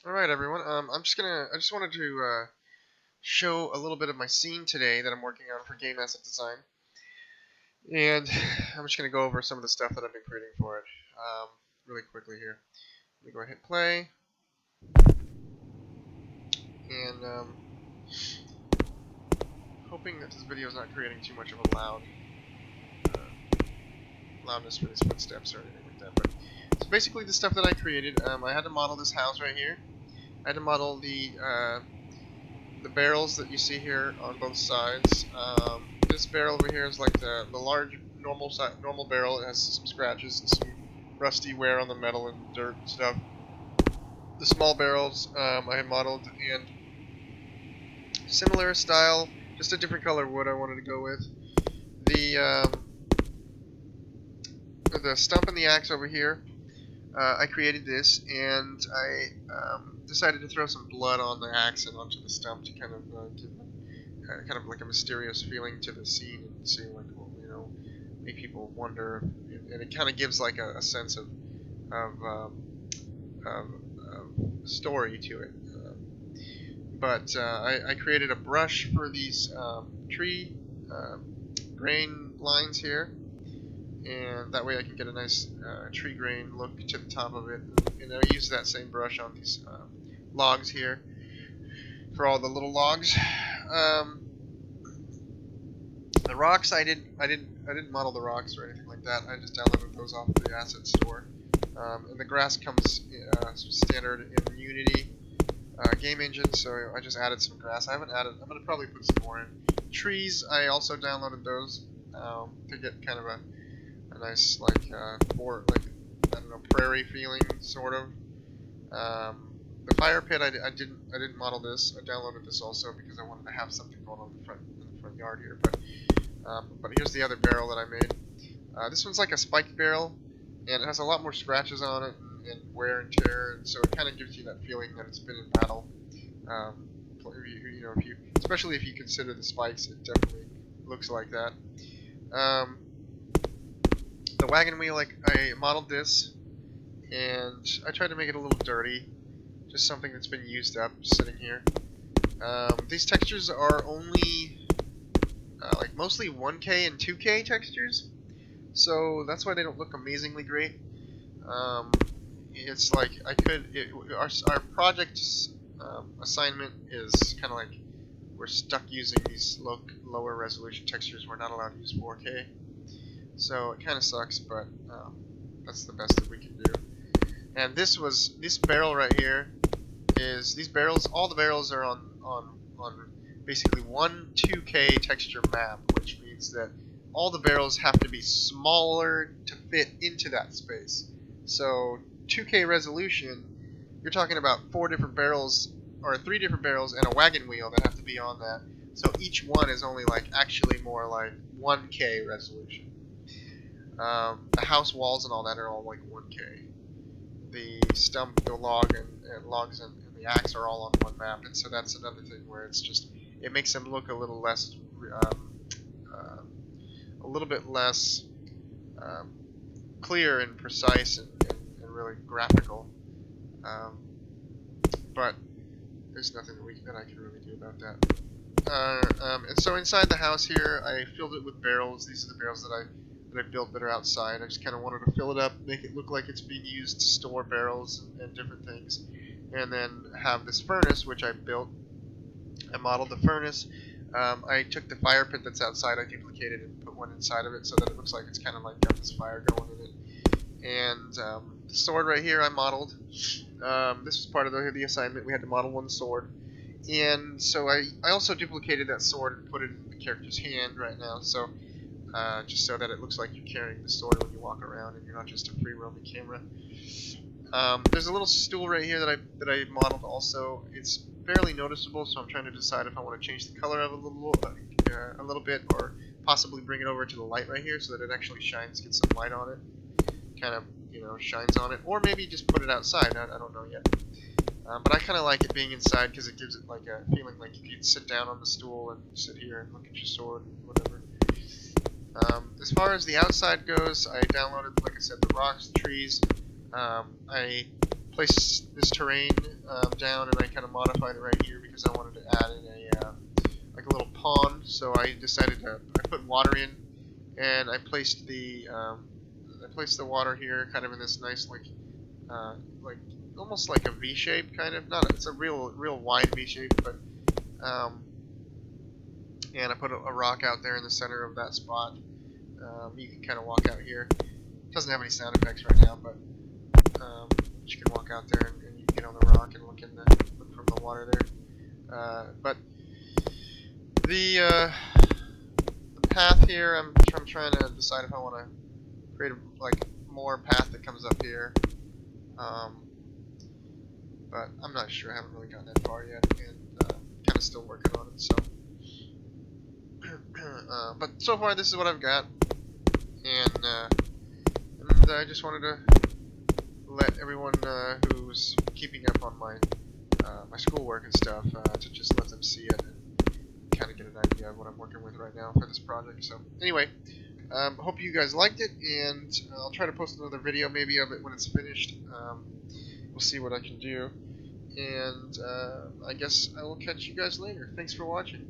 Alright everyone, I just wanted to show a little bit of my scene today that I'm working on for game asset design. And I'm just gonna go over some of the stuff that I've been creating for it, really quickly here. Let me go ahead and hit play. And hoping that this video is not creating too much of a loudness for these footsteps or anything like that. But so basically the stuff that I created, I had to model this house right here. I had to model the barrels that you see here on both sides. This barrel over here is like the large normal barrel. It has some scratches and some rusty wear on the metal and dirt and stuff. The small barrels I had modeled in similar style, just a different color wood I wanted to go with. The stump and the axe over here, I created this, and I decided to throw some blood on the axe and onto the stump to kind of give kind of like a mysterious feeling to the scene and see, like, well, make people wonder, and it kind of gives like a sense of story to it. But I created a brush for these tree grain lines here, and that way I can get a nice tree grain look to the top of it. And I use that same brush on these logs here for all the little logs. The rocks I didn't model the rocks or anything like that. I just downloaded those off the asset store. And the grass comes standard in Unity game engine, so I just added some grass. I'm gonna probably put some more in. Trees, I also downloaded those to get kind of a nice more like, I don't know, prairie feeling sort of. The fire pit, I didn't model this. I downloaded this also because I wanted to have something going on in the front yard here. But here's the other barrel that I made. This one's like a spiked barrel, and it has a lot more scratches on it and wear and tear, and so it kind of gives you that feeling that it's been in battle. Especially if you consider the spikes, it definitely looks like that. The wagon wheel, I modeled this, and I tried to make it a little dirty, just something that's been used up, sitting here. These textures are only mostly 1K and 2K textures, so that's why they don't look amazingly great. It's like our project assignment is kind of like we're stuck using these lower resolution textures. We're not allowed to use 4K, so it kind of sucks, but that's the best that we can do. And this barrel right here is all the barrels are on basically one 2K texture map, which means that all the barrels have to be smaller to fit into that space. So 2K resolution, you're talking about 4 different barrels or 3 different barrels and a wagon wheel that have to be on that. So each one is only actually more like 1K resolution. The house walls and all that are all like 1K. The stump, the log, and logs and the axe are all on one map, and so that's another thing where it makes them look a little less, a little bit less clear and precise and really graphical. But there's nothing that I can really do about that. And so inside the house here, I filled it with barrels. These are the barrels that I built that are outside. I just kind of wanted to fill it up, make it look like it's being used to store barrels and different things, and then have this furnace, which I built. I modeled the furnace. I took the fire pit that's outside, I duplicated it and put one inside of it so that it looks like it's kind of like got this fire going in it. And the sword right here I modeled. This was part of the assignment. We had to model one sword. And so I also duplicated that sword and put it in the character's hand right now, so just so that it looks like you're carrying the sword when you walk around and you're not just a free roaming camera. There's a little stool right here that I modeled also. It's fairly noticeable, so I'm trying to decide if I want to change the color of it a little bit, or possibly bring it over to the light right here so that it actually shines, gets some light on it, kind of shines on it, or maybe just put it outside. I don't know yet. But I kind of like it being inside because it gives it like a feeling like you could sit down on the stool and sit here and look at your sword and whatever. As far as the outside goes, I downloaded, like I said, the rocks, the trees. I place this terrain down, and I kind of modified it right here because I wanted to add in a like a little pond. So I decided to put water in, and I placed the water here, kind of in this nice like almost like a V shape, kind of. Not it's a real wide V shape, but and I put a rock out there in the center of that spot. You can kind of walk out here. It doesn't have any sound effects right now, but you can walk out there and you can get on the rock and look from the water there. But the path here, I'm trying to decide if I want to create like more path that comes up here. But I'm not sure. I haven't really gotten that far yet, and kind of still working on it. So, but so far this is what I've got, and I just wanted to let everyone who's keeping up on my my schoolwork and stuff to just let them see it and kind of get an idea of what I'm working with right now for this project. So anyway, hope you guys liked it, and I'll try to post another video maybe of it when it's finished. We'll see what I can do, and I guess I will catch you guys later. Thanks for watching.